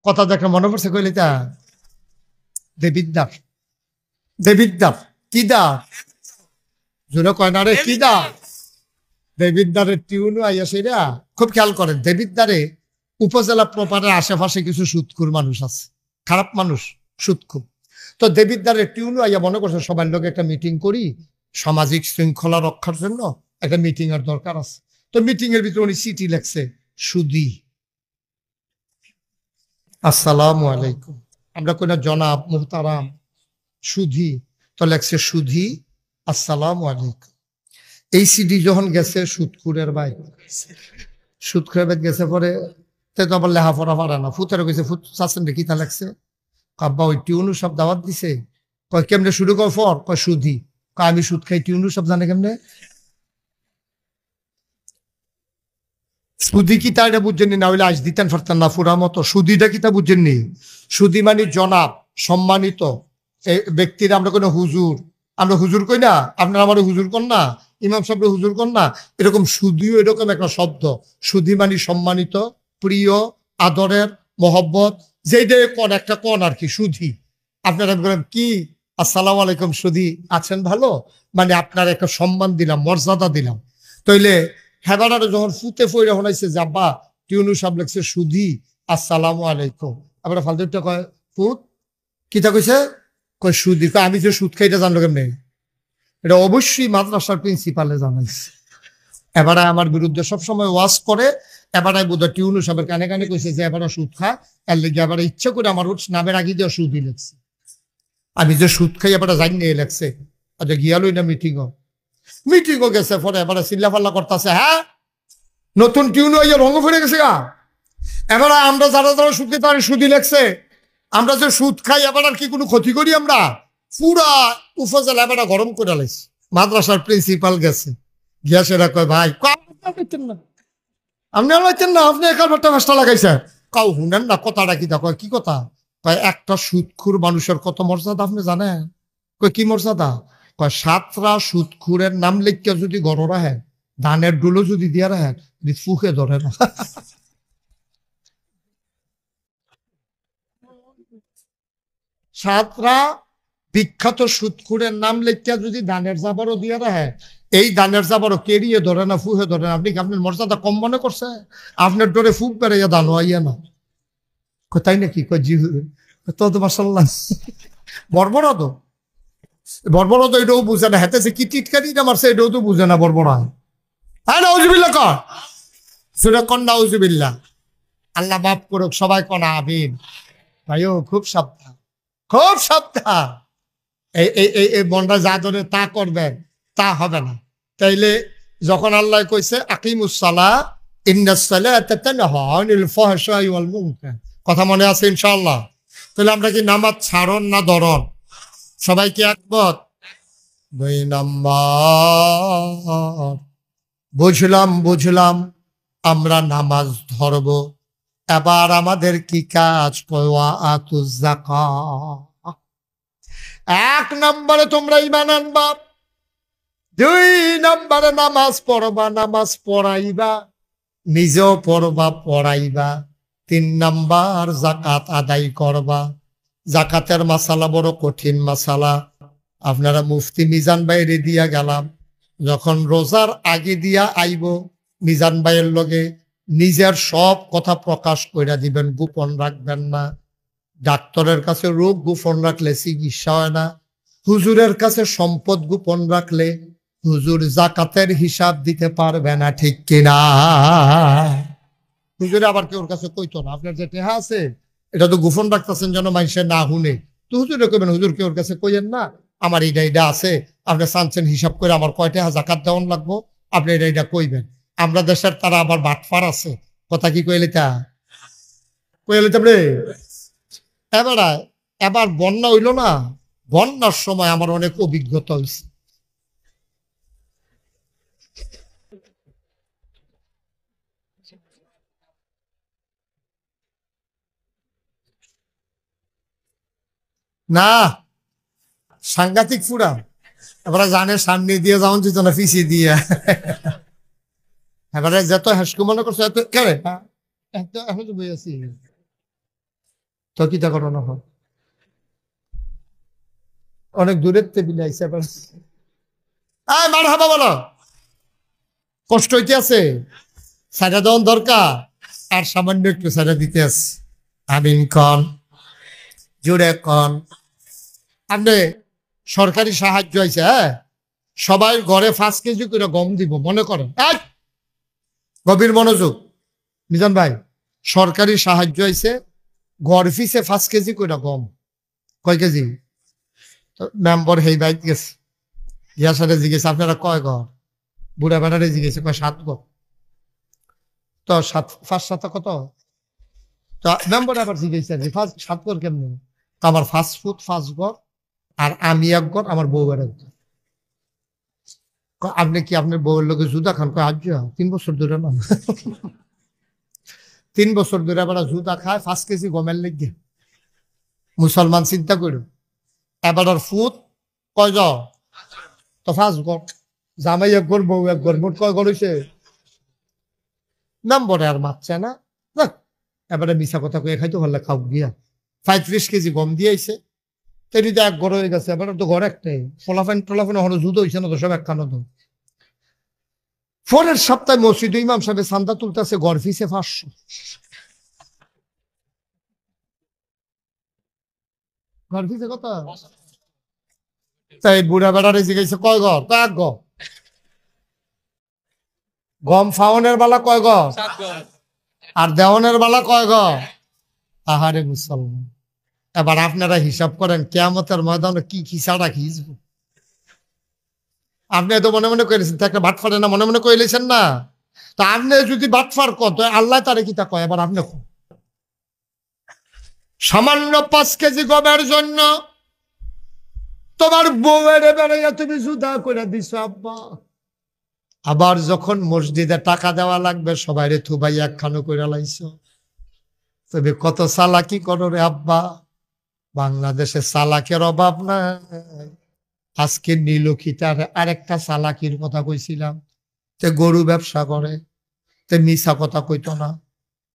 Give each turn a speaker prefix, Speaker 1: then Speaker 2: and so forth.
Speaker 1: কথা দেখে মনে পড়ছে কইলে তা দেবিদ্যার দেবিদ্যার কি দা জোরে কয় না রে কি দা দেবিদ্দারের টিউনও আইয়াছে রা খুব খেয়াল করেন দেবিদ্দারে উপজেলা প্রপারের আশেপাশে কিছু সুদখোর মানুষ আছে খারাপ মানুষ সুদখোর তো দেবিদ্দারের টিউনও আইয়া মনে করছে সবার লোক একটা মিটিং করি সামাজিক শৃঙ্খলা রক্ষার জন্য একটা মিটিং এর দরকার আছে তো মিটিং এর ভিতরে উনি চিঠি লেখছে সুদি আসসালামু আলাইকুম আমরা কই না জনাব মুহতারাম সুধি তো লেখছে সুধি আসসালামু আলাইকুম এই সিডি যখন গেছে সুদখোরের ভাই সুদখোরের ভাই গেছে পরে তো আবার লেখাপড়া পারে না ফুতেরও গেছে ফুত চাচ্ছেন রে কিতা লেখছে কাব্বা ওই টিউনু সব দাওয়াত দিছে কয় কেমনে শুরু কর ফর কয় সুধি কয় আমি সুদ খাই টিউনু সব জানে কেমনে সুদি কি তা এটা বুঝছেন না হইলে আজ দিতেন পারতেন না ফুরা মতো সুদিটা কি তা বুঝছেন নি সুদি মানে জনাব সম্মানিত এই ব্যক্তির আমরা কোনো হুজুর আমরা হুজুর কই না আপনারা আমার হুজুর কর না ইমাম সাহেব হুজুর কর না এরকম সুদিও এরকম একটা শব্দ সুদি মানে সম্মানিত প্রিয় আদরের মহব্বত যেটাই কন একটা কন আর কি সুধি আপনারা বলেন কি আসসালামু আলাইকুম সুধি আছেন ভালো মানে আপনার একটা সম্মান দিলাম মর্যাদা দিলাম তইলে হেবারারে যখন ফুতে ফইরা হনাইছে যাব্বা টিউনু সাহেব লেখছে সুধি আসসালামু আলাইকুম আবার ফালতুটা কয় ফুত কিতা কইছে কয় সুদি কয় আমি যে সুদ খাইটা জানলো কেমনে এটা অবশ্যই মাদ্রাসার প্রিন্সিপালে জানাইছে এবারে আমার বিরুদ্ধে সবসময় ওয়াজ করে এবারে বোধহয় টিউনু সাহেবের কানে কানে কইছে যে এবারে সুদ খা এর লেগে এবারে ইচ্ছা করে আমার নামের আগে দিয়ে সুদি লেখছে আমি যে সুদ খাই এবারে জানি নিয়ে লেখছে আচ্ছা গিয়ালই না মিটিংও গেছে পরে এবারে চিল্লাফাল্লা করতেছে হ্যাঁ নতুন টিউনু ইয়ে রঙ ফিরে গেছে গা এবারে আমরা যারা যারা সুদ খেতে তারা সুদি লেখছে আমরা যে সুদ খাই এবার আর কি কোনো ক্ষতি করি আমরা পুরা উপজেলা এবার গরম করে লাইছি মাদ্রাসার প্রিন্সিপাল গেছে গিয়া সেরা কয় ভাই না আপনি আলাইতেন না আপনি একালটা মাসটা লাগাইছে কাউ শুনেন না কথাটা কি দেখো কি কথা কয় একটা সুদখোর মানুষের কত মর্যাদা আপনি জানেন কয় কি মর্যাদা কয় সাতরা সুদখোরের নাম লিখে যদি গড় রাখে ধানের ডুলো যদি দিয়া রাখে ফুকে ধরে না সাতরা বিখ্যাত সুদখোরের নাম লিখে যদি ধানের জাবারও দিয়া রাখে এই ধানের জাবারও কেরিয়ে ধরে না ফুহে ধরে না আপনি কি আপনার মর্যাদা কম মনে করছে আপনার ডোরে ফুক বেড়াইয়া দান হইয়া না তাই নাকি কয় জি তো মাসাল্লাহ বর্বরা তো এটাও বুঝে না হেতেছে কি টিটকারি মারছে এটাও তো বুঝে না বর্বরা হ্যাঁ নাউজুবিল্লাহ কর সুরে কন নাউজুবিল্লাহ আল্লাহ মাফ করুক সবাই কনা আমিন ভাইও খুব সাবধান এই মনটা যা ধরে তা করবেন তা হবে না তাইলে যখন আল্লাহ কইছে আকিমুস সালাহ ইন্নাস সালাতা তানহা আনিল ফাহশাই ওয়াল মুনকার কথা মনে আছে ইনশাআল্লাহ তাহলে আমরা কি নামাজ ছাড়ন না ধরন সবাই কি একমত 2 নাম্বার বুঝলাম আমরা নামাজ ধরব এবার আমাদের কি কাজ ওয়াতুজ যাকাত 1 নম্বরে তোমরা ঈমান আনবা 2 নম্বরে নামাজ পড়বা নামাজ পড়াইবা নিজেও পড়বা পড়াইবা 3 নাম্বার যাকাত আদায় করবা যাকাতের মাসালা বড় কঠিন মাসালা আপনারা মুফতি মিজান ভাইরে দিয়া গেলাম যখন রোজার আগে দিয়া আইব মিজান ভাইয়ের লগে নিজের সব কথা প্রকাশ কইরা দিবেন গোপন রাখবেন না ডাক্তারের কাছে রোগ গোপন রাখলে চিকিৎসা হয় না হুজুরের কাছে সম্পদ গোপন রাখলে হুজুর যাকাতের হিসাব দিতে পারবে না ঠিক কিনা হুজুরে আবার কেউ কাছে কইতো না আপনার যে টেহা আছে এটা তো গোপন রাখতেছেন যেন মানুষের না শুনে তো হুজুরে কইবেন হুজুর কেউ কাছে কইেন না আমার এইটা আছে আপনি চাচ্ছেন হিসাব করে আমার কয়টা যাকাত দেওয়ান লাগবো আপনি এটা কইবেন আমরা দেশের তারা আবার বাটফার আছে কথা কি কইলে রে এবার বন্যা হইল না বন্যার সময় আমার অনেক অভিজ্ঞতা হয়েছে না সাংঘাতিক ফুরা এবার জানে সামনে দিয়ে যাওন যেত না পিছিয়ে দিয়ে এবারে যত হাসকু মনে করছে এত কেড়ে এখন তো বই আছি তো কিতা করানো হয় অনেক দূরের টেবিলে আইসে আবার মার হাবা বলো কষ্ট হইতে আছে সাইডা দেওয়ার দরকার আর সামান্য একটু সাইডা দিতে আছে আমিন কন জোরে কন আপনি সরকারি সাহায্য হয়েছে হ্যাঁ সবাই ঘরে 5 কেজি করে গম দিব মনে করেন গভীর মনোযোগ মিজান ভাই সরকারি সাহায্য হয়েছে ঘর ফিসে 5 কেজি করে গম কয় কেজি মেম্বার হেই বাইক গেছে ইয়ার সাথে জিজ্ঞেস আপনারা কয় ঘর বুড়া বেড়ারে জিজ্ঞেসে কয় 7 ঘর তো 5 কত তো মেম্বার আবার জিজ্ঞেস 7 ঘর কেমনি আমার 5 ফুট 5 ঘর আর আমি 1 ঘর আমার বউ বেড়া আপনি কি আপনার বউয়ের লোকে জুদা খান কয় আজ 3 বছর ধরে না 3 বছর ধরে আবার জুদা খায় 5 কেজি গমের লেগে মুসলমান চিন্তা করুন এবার ফুট কয় যাও তো 5 ঘর জামাই 1 ঘর বউ 1 ঘর মোট কয় ঘর হয়েছে নম্বরে আর মারছে না এবারে মিশা কথা কয়ে খাইতে পারলে খাও গিয়া 35 কেজি গম দিয়েছে তেরি তো 1 ঘর হয়ে গেছে এবার তো ঘর একটাই ফলাফান টলাফান হলো জুতো হয়েছে না তো সব একখানো তো পরের সপ্তাহে মসজিদ ইমাম সাহেব চান্দা তুলতেছে ঘর ফিসে 500 ঘর ফিসে কত তাই বুড়া বেড়ারে জিজ্ঞাসা কয় ঘর তো 1 ঘর গম ফাউনের বেলা কয় ঘর আর দেওয়ানের বেলা কয় ঘর আহারে মুসলমান এবার আপনারা হিসাব করেন কিয়ামতের ময়দানে কি কি ছাড়া খিঁচব আপনি তো মনে মনে করেছেন একটা বাটফারে না মনে মনে কইলেছেন না তা আপনি যদি বাটফার কত আল্লাহ তারে কি তা কয় এবার আপনি সামান্য 5 কেজি গমের জন্য তোমার বউয়ের বেড়াইয়া তুমি জুদা করে দিছো আব্বা আবার যখন মসজিদে টাকা দেওয়া লাগবে সবাই রে থুবাই 1 খানো করে লাইছো তবে কত চালাকি করো রে আব্বা বাংলাদেশে চালাকের অভাব নাই আজকে নীলক্ষিতার আরেকটা চালাকির কথা কইছিলাম তে গরু ব্যবসা করে তে মিছা কথা কইতো না